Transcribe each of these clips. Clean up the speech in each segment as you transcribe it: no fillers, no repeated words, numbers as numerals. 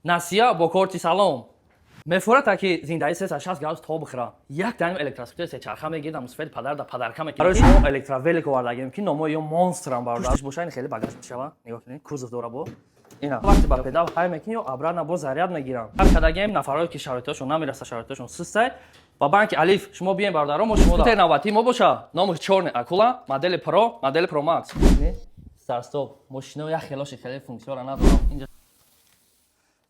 Насия бо корти салом. Мефората ки зиндаи 360 градус то бихра. Як даним электроскутер се чарха мегирдам мусфед падар да падарка мекунам. Барои шумо электровелик овардагем ки номо ё монстрам бардар. Бошайн хеле багаж мешава. Нигоҳ кунед. Кузов дора бо. Ина. Вақти ба педал ҳай мекунӣ ё обратно бо заряд мегирам. Ҳар кадагем нафарое ки шароитошон намераста шароитошон сустай. Ба банки Алиф шумо биен бардаро мо шумо скутер навбатӣ мо боша. Номиш чорне Акула, модели Pro, модели Pro Max. Старстоп. Мошино як хелоши хеле функсиора надорам. Инҷа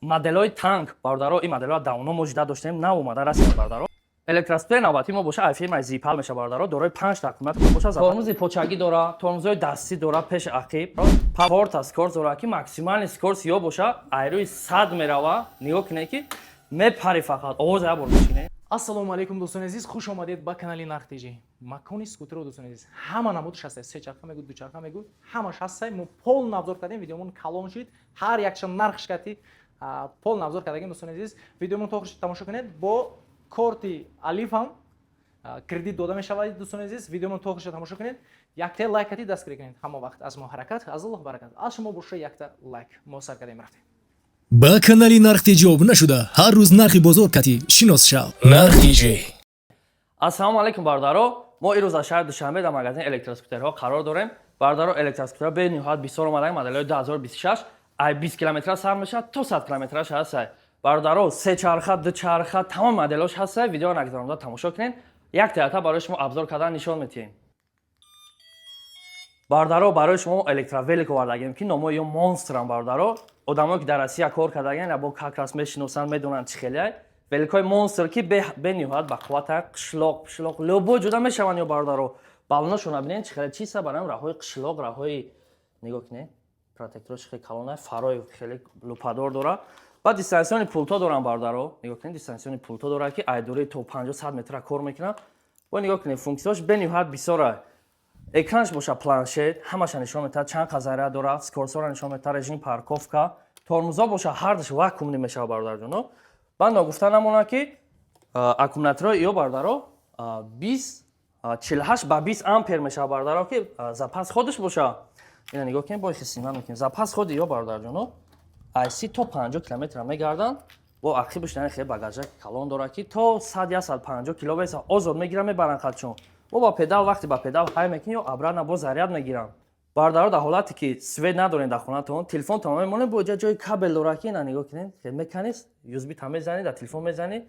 моделҳои танк бардаро ин моделҳои давно мо ҷида доштем нав омада расида бардаро. Электроскутер навбатӣ мо боша фирмаи Zipal меша бардаро. Дорои 5 документ мо боша. Тормози почагӣ дора, тормозҳои дастӣ дора, пеш ақиб. Паворта скорост дора ки максимални скорост ё боша айрӯи 100 мерава. Нигоҳ кунед ки мепари фақат овози як бор мешинед. Ассалому алайкум дӯстони азиз, хуш омадед ба канали Narx TG. Макони скутеро дӯстони азиз, ҳама намудаш ҳастае, се чарха мегӯд, ду чарха мегӯд, ҳамаш ҳастае. Мо пол навзор кардем, видеомон калон шид, ҳар якшон нарх кати пол навзор кардагем дӯстони азиз. Видеомон то охириш тамошо кунед. Бо корти Алиф ҳам кредит дода мешавад дӯстони азиз. Видеомон то охириш тамошо кунед. Якта лайк кати даст гирӣ кунед. Ҳама вақт аз мо ҳаракат, аз Аллоҳ баракат. Аз шумо боша якта лайк. Мо сар кардем рафтем. ба канали Narx TG обуна шуда ҳар рӯз нархи бозор кати шинос шав. Narx TG. Ассалому алайкум бардаро. Мо ирӯз аз шаҳри Душанбе дар магазини электроскутерҳо қарор дорем. Бардаро электроскутерҳо бениҳоят бисёр омадаанд. Моделҳои 2026 ай 20 километра сар мешавад то 100 километраш ҳастае. Бардаро се чарха, ду чарха тамом моделҳош ҳастае. Видео нагзаронда тамошо кунед. Як таята барои шумо обзор кардан нишон медиҳем. Бардаро барои шумо электровелик овардагем ки номо ё монстрам бардаро. Одамое ки дар Россия кор кардаген або как раз мешиносанд медонанд чӣ хеле великои монстр ки бениҳоят ба қуввата қишлоқ лӯбо ҷуда мешаванд ё бардаро. Балонашона бинед чӣ хеле чиста барам раҳои қишлоқ раҳои нигоҳ кунед протектор чӣ хеле калона фарои хеле лӯпадор дора. Ба дистансиони пулто дорам бардаро. Нигоҳ кунед дистансиони пулто дора ки айдури то 50-100 метра кор мекунад. Бо нигоҳ кунед функсияш бениҳоят бисёра. Экранш боша планшет, ҳамаша нишон метавад, чанд қазария дора, скоростро нишон метавад, режим парковка, тормозо боша ҳардаш вакуумни мешава бародарҷоно. Ба ногуфта намона ки аккумулятори ё бардаро 48 ба 20 ампер мешава бардаро ки запас ходиш боша. Ина нигоҳ кунед бо хисимат мекунем. Запас ходи ё бародарҷоно ай 30 то 50 километр мегарданд. Бо ақибаш дан хеле багажа калон дора ки то 100-150 километр озод мегирам мебаранд хатчон. Мо ба педал вақти ба педал ҳай мекунем обратно бо заряд мегирам. Бардаро дар ҳолате ки свет надорен дар хонатон, телефонтон мемонед бо ҷои кабел дора ки ина нигоҳ кунед, меканис USB та мезанед, дар телефон мезанед,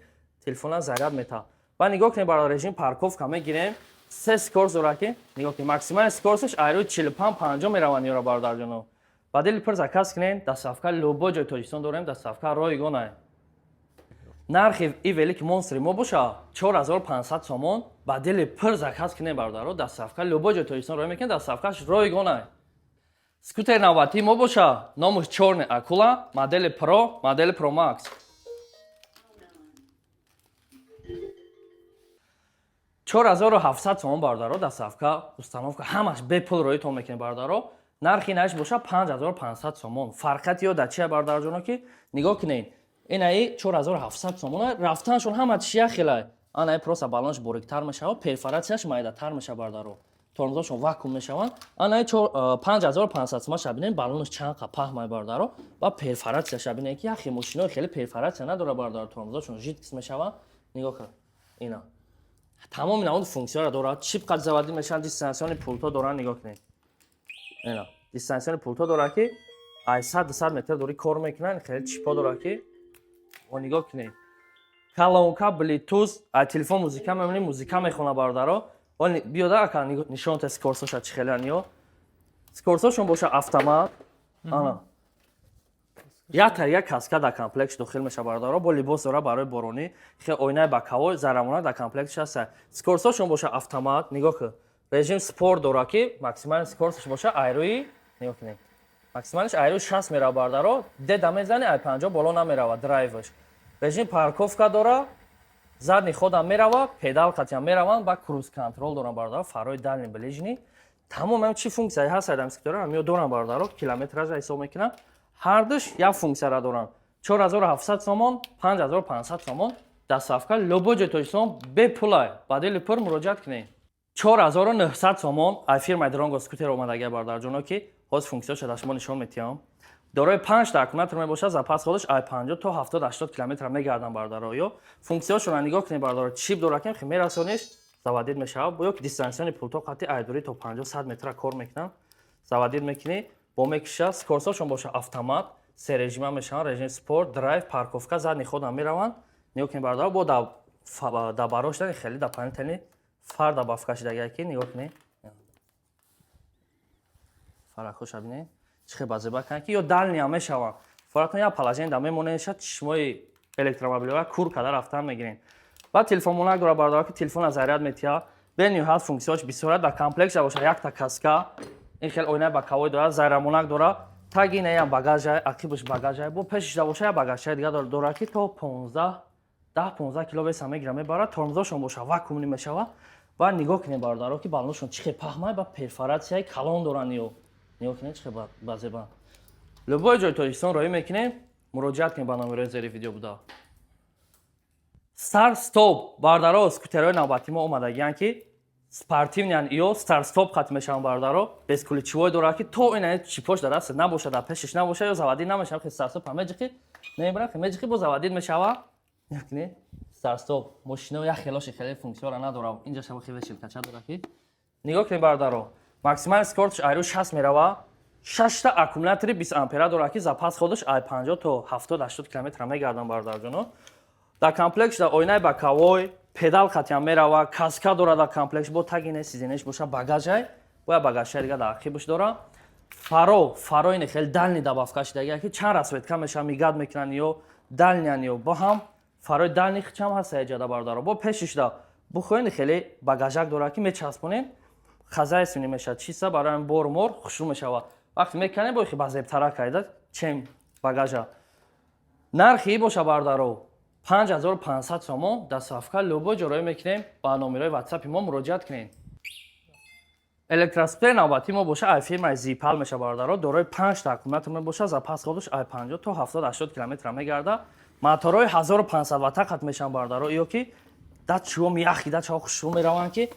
телефонан заряд мета. Ба нигоҳ кунед барои режим парковка мегирем. Се скорост дора ки нигоҳ кунед максимали скоросташ айрӯи 45-50 мераванд ёра бародарҷоно. Ба дили пир заказ кунед, доставка любой ҷои Тоҷикистон дорем, доставка ройгона. Нархи и велик монстри мо боша 4500 сомон. Ба дили пир заказ кунед бардаро, доставка любой ҷои Тоҷикистон рой мекунед, доставкаш ройгона. Скутер навбатӣ мо боша номиш чорне Акула, модели Pro, модели Pro Max. $4700 сомон бардаро, доставка, установка ҳамаш бепул роитон мекунед бардаро. Нархи наиш боша 5500 сомон. Фарқати ё дар чия бардарҷоно ки нигоҳ кунед. Инаи 4700 сомона рафтаншон ҳама чия хелай. Анаи просто балонаш бориктар мешавад, перфоратсияш майдатар мешавад бардаро. Тормозошон вакуум мешаванд. Анаи 5500 сомон шабинен балонаш чанқа паҳмай бардаро. Ба перфоратсия шабинен ки яхи мошинои хеле перфоратсия надора бардаро. Тормозошон жидкис мешаванд. Нигоҳ кун. Ина. Тамоми навод функсияра дорад. Чипқа завади мешаванд, дистансиони пулто доранд, нигоҳ кунед. Ина. Дистансиони пулто дора ки ай 100-200 метр дори кор мекунанд. Хеле чипо дора ки о нигоҳ кунед. Калонка, блютуз, ай телефон музика мемонӣ, музика мехона бардаро. Он биёда ака нишонта скорсоша чӣ хеле ё. Скорсошон боша автомат. Ана. Як каскада комплекс дохил меша бардаро, бо либос дора барои боронӣ, хеле оинаи бакаво, зарамона дар комплексш ҳаст. Скорсошон боша автомат, нигоҳ кун. Режим спорт дора ки максимали скорсош боша айрӯи, нигоҳ кунед. Максималиш айрӯи 60 мерава бардаро, деда мезани ай 50 боло намерава драйваш. Режим парковка дора, задни ходам мерава, педал қатям мераванд, ба круз контрол дорам бардаро, фарои дальни ближни. Тамом чӣ функсияи ҳаст дар скутера ҳамё дорам бардаро, километража ҳисоб мекунам. Ҳардуш як функсияра дорам. 4700 сомон, 5500 сомон, доставка любой ҷои Тоҷикистон бепулай. Ба дили пир муроҷиат кунед. 4900 сомон ай фирмаи Drongo скутер омадаги бардарҷоно ки ҳоз функсияша дар шумо нишон метиҳам. дорои 5 та аккумулятор мебошад, запас ходиш ай 50 то 70-80 километр мегардам бардаро. Ё функсияшонро нигоҳ кунед бардаро. Чип дора ки мерасониш, заводид мешавад. Ё ки дистансиони пулто қати айдури то 50-100 метр кор мекунам. Заводид мекунӣ, бо мекиша, скоросташон боша автомат, се режима мешаванд, режим спорт, драйв, парковка, задни ходам мераванд. Нигоҳ кунед бардаро, бо да барош дани хеле да панитани фарда бафкашидаги ки нигоҳ кунед. Фарахоша бинед. Чихе базеба кан ки ё дальни ҳам мешаванд. Фарақтон я положение да мемонед, шад чишмои электромобилҳоя кур када рафтан мегирен. Баъд телефонмонак дора бардаро ки телефона заряд метиҳад. Бениҳоят функсияш бисёрат да комплекс бошад. Якта каска, ин хел ойнаи бакавой дорад, зарямонак дора. Таги неям багажа, ақибаш багажа. Бо пешиш да боша я багажа дига дора ки то 10-15 кило веса мегира мебарад. Тормозошон боша вакуумли мешава. Ва нигоҳ кунед бардаро ки балоношон чихе паҳмай ба перфоратсияи калон доранд ё. Нигоҳ кунед чихе базеба. Любой ҷой Тоҷикистон роҳӣ мекунем, муроҷиат кунед ба номерои зери видео буда. Старт-стоп бардаро скутерҳои навбатии мо омадагиянд ки спортивниан ё старт-стоп хат мешаванд бардаро. Безкуличивой дора ки то ин чипош дар дастат набошад, дар пешиш набошад ё заводид намешавад, ки старт-стоп меҷиқи, мебарад, меҷиқи бо заводид мешава. Нигоҳ кунед. Старт-стоп мошино я хелоши хеле функсияра надора. Инҷа шаба хеле шилкача дора ки. Нигоҳ кунед бардаро. Максимали скоростш айру 60 мерава. 6 та аккумулятори 20 ампера дора ки запас ходиш ай 50 то 70-80 километр мегардан бардарҷоно. Дар комплекс да ойнаи бакавой, педал хатям мерава, каска дора дар комплекс бо тагине сизинеш боша багажай, боя багажай дига дар ақибаш дора. Фаро ин хел дальни добавкашидаги ки чанд расветка меша мигад мекунанд ё дальниан ё бо ҳам фарои дальни хичам ҳаст саҷада бардаро. Бо пешиш да бухоини хеле багажак дора ки мечаспонем. Хазай сини мешад чиса барои бор-мор хушрӯ мешавад. Вақте меканем бо хи базебтара кайда чем багажа. Нархи боша бардаро 5500 сомон дастсафка любой ҷо роҳӣ мекунем ба номерои WhatsApp мо муроҷиат кунед. Электроспер навбатии мо боша ай фирмаи Zipal меша бардаро, дорои 5 та аккумулятор мебошад, запас ходиш ай 50 то 70-80 километр мегарда. Моторои 1500 ватта хат мешаванд бардаро, ё ки да чуом яхи да чао хушрӯ мераванд ки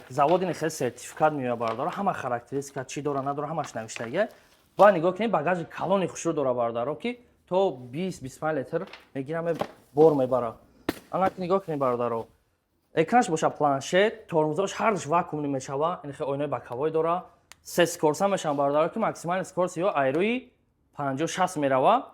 завод ин хел сертификат меояд бардаро, ҳама характеристика чӣ дора надора ҳамаш навиштаги. Ва нигоҳ кунед багажи калони хушрӯ дора бардаро ки то 20-25 литр мегирам бор мебара. Анак нигоҳ кунед бардаро. Экранш боша планшет, тормозош ҳардуш вакуумли мешава, ин хел ойнаи бакавой дора. Се скоростам мешаванд бардаро ки максимали скорост ё айруи 50-60 мерава.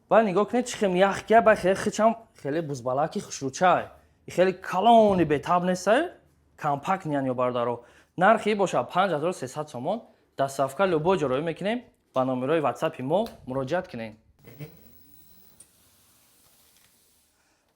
Ва нигоҳ кунед чихе яхкия ба хел хичам хеле бузбалаки хушрӯчай. Хеле калони бетаб нестай. Компактниан ё бардаро. Нархи боша 5300 сомон. Дастсафка любой ҷо роҳӣ мекунем. Ба номерои WhatsApp мо муроҷиат кунед.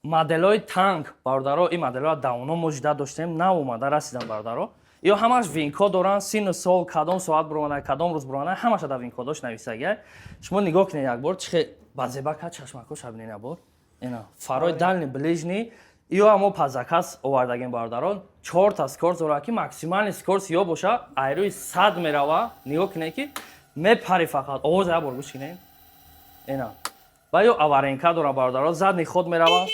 Моделҳои танк бардаро, ин моделҳои давно мо ҷида доштем, нав омада расидан бардаро. Ё ҳамаш винко доранд, сину сол, кадом соат буромадай, кадом рӯз буромадай, ҳамаша дар винкодош нависаги. Шумо нигоҳ кунед якбор чихе базебака чашмакоша бинед якбор. Ина фарои дальни ближни ё амо пазакас овардагем бардаро. 4 та скорост дора ки максимали скорост ё боша айруи 100 мерава. Нигоҳ кунед ки мепари фақат. Овоза якбор гӯш кунед. Ина. Ва ё аваренка дора бардаро, задни ход мерава.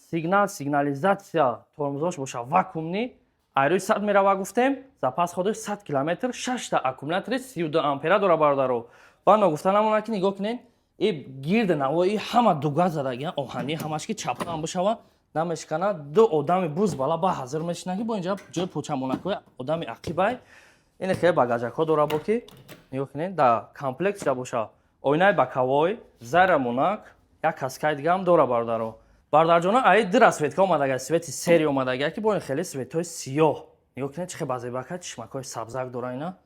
Сигнализатсия тормозош боша вакуумни. Айруи 100 мерава гуфтем. Запас ходиш 100 километр. 6 та аккумулятори 32 ампера дора бардаро. Ва ногуфта намона ки нигоҳ кунед. И гирд навои ҳама дуга задагиян оҳани ҳамаш ки чапам бошава. Намешкана ду одами бузбала ба ҳазир мешина ки бо инҷа ҷои почамонакои одами ақибай. Ин хеле багажакҳо дора бо ки нигоҳ кунед да комплекс да боша. Ойнаи бакавой, зарямонак, як каскаи дигам дора бардаро. Бардарҷоно ай дира светка омадага, свети сери омадага ки бо ин хеле светҳои сиёҳ. Нигоҳ кунед чихе базебака чишмакҳои сабзак дора ина.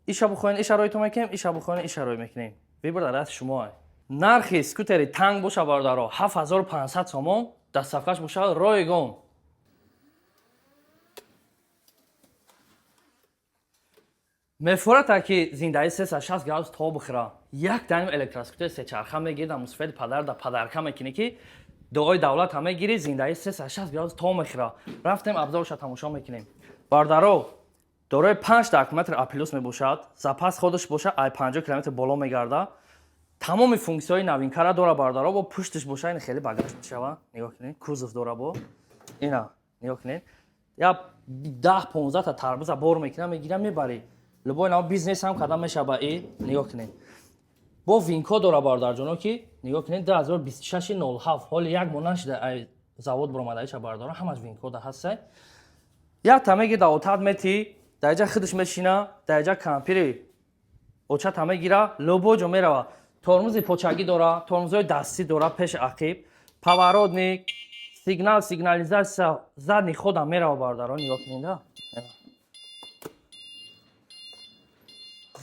Иша бухоин иша роҳитон мекунем, иша бухоин иша роҳӣ мекунем. Вибр дар даст шумоа. Нархи скутери танк боша бардаро 7500 сомон. Дастсафкаш боша ройгон. Мефората ки зиндаи 360 градус то бихира. Як даним электроскутер сечарха мегири дар мусфеди падар да падарка мекунӣ ки дуои давлат ҳам мегири зиндаи 360 градус то мехира. Рафтем абзорша тамошо мекунем. Бардаро дорои 5 та аккумулятор А+ мебошад. Запас ходиш боша ай 50 км боло мегарда. Тамоми функсияҳои новинкара дора бардаро бо пуштиш боша ин хеле багаж мешава. Нигоҳ кунед, кузов дора бо. Ина, нигоҳ кунед. Я 10-15 та тарбуза бор мекунам, мегирам мебари. Любой нав бизнес ҳам кадам мешава ба и, нигоҳ кунед. бо винко дора бародарҷоно ки нигоҳ кунед 2026-07 ҳоли як монат шуда ай завод буромадаиша бардора ҳамаш винко да ҳастай як тамеги да отад мети даиҷа хидиш мешина даиҷа кампири оча таме гира лобоҷо мерава тормузи почагӣ дора тормузҳои дастӣ дора пеши ақиб поворотник сигнализатсия задни ходам мерава бардора нигоҳ кунед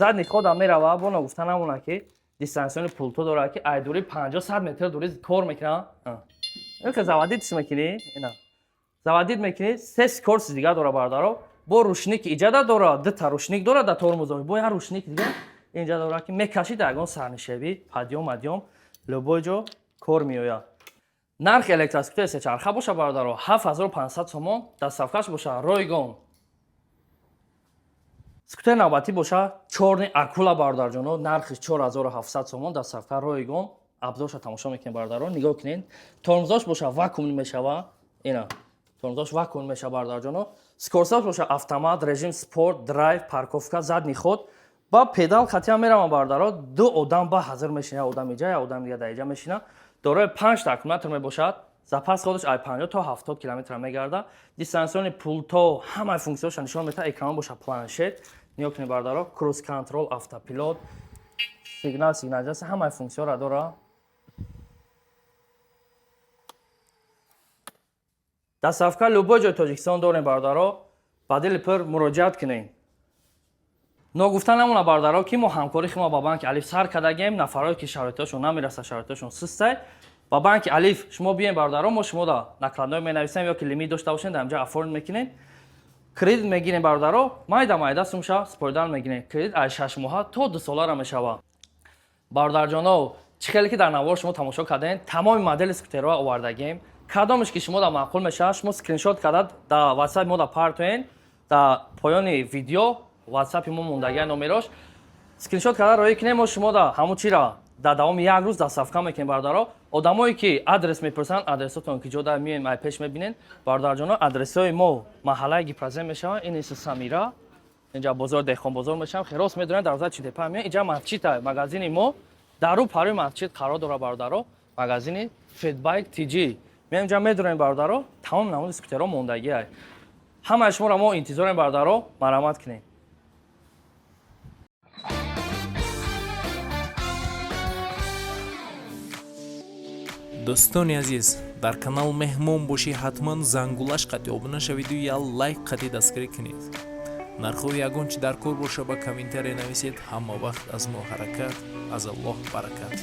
задни ходам мерава бо нагуфта намона ки дистансиони пулто дора ки айдури 50-100 метр дури кор мекунад завадид чӣ мекунӣ завадид мекунӣ се скорси дига дора бардаро бо рушники иҷада дора дита рушник дора да тормузҳои бо як рушник дига инҷа дора ки мекашид ягон сарнишебӣ падём адём любой ҷо кор меояд нархи электроскутери сечарха боша бардаро 7500 сомон дастсафкаш боша ройгон скутери навбатӣ боша чорни акула бардарҷоно нархи 4700 сомон дастсафка ройгон абзорша тамошо мекунед бардаро нигоҳ кунед тормузош боша вакуумӣ мешава ина тормузош вакуумӣ меша бардарҷоно скорсош боша автомат режим спорт драйв парковка задни ход ба педал хатиам меравам бардаро ду одам ба ҳазир мешина як одам иҷа як одам дига дар иҷа мешина дорои 5 аккумулятор мебошад запас ходаш ай 50 то 70 километр мегарда дистансиони пулто ҳамаи функсияоша нишон метавад экран боша планшет нигоҳ кунед бардаро круз контрол автопилот сигнализатсия ҳамаи функсияора дора дастсафка любой ҷои тоҷикистон дорем бардаро ба дили пир муроҷиат кунем ногуфта намона бардаро ки мо ҳамкори химо ба банки алиф сар кардагем нафарое ки шароиташон намераста шароиташон сустай ба банки алиф шумо бием бардаро мо шумода накладной менависем ё ки лимит дошта бошем дар инҷа оформит мекунем кредит мегирем бардаро майда сумша споридан мегирем кредит ай 6 моҳа то 2 солара мешава бародарҷонов чӣ хеле ки дар навор шумо тамошо кардем тамоми модели скутерҳоро овардагем кадомаш ки шумо да маъқул мешавад шумо скриншот карда дар ватсапи мо да партоен дар поёни видео ватсапи мо мондагиа номерош скриншот карда роӣ кунем мо шумо да ҳамун чира дар давоми як рӯз дастсафка мекунем бардаро одамое ки адрес мепурсанд адресотон ки ҷода миёем ай пеш мебинен бародарҷоно адресои мо маҳаллаи гипразем мешавад ин иса самира инҷа бозор деҳқонбозор мешавам хирос медонед дарвозаи читепа меоем инҷа масҷида магазини мо дар рӯ парои масҷид қарор дора бардаро магазини фидбайк тиҷи меоем инҷа медонем бардаро тамоми намуди скутерҳо мондагиай ҳамаи шуморо мо интизорем бардаро марамат кунем дӯстони азиз дар канал меҳмон бошӣ ҳатман зангулаш қати обуна шавиду я лайк қати дастгирӣ кунед нархҳои ягон чи дар кор боша ба комментария нависед ҳама вақт аз мо ҳаракат аз аллоҳ баракат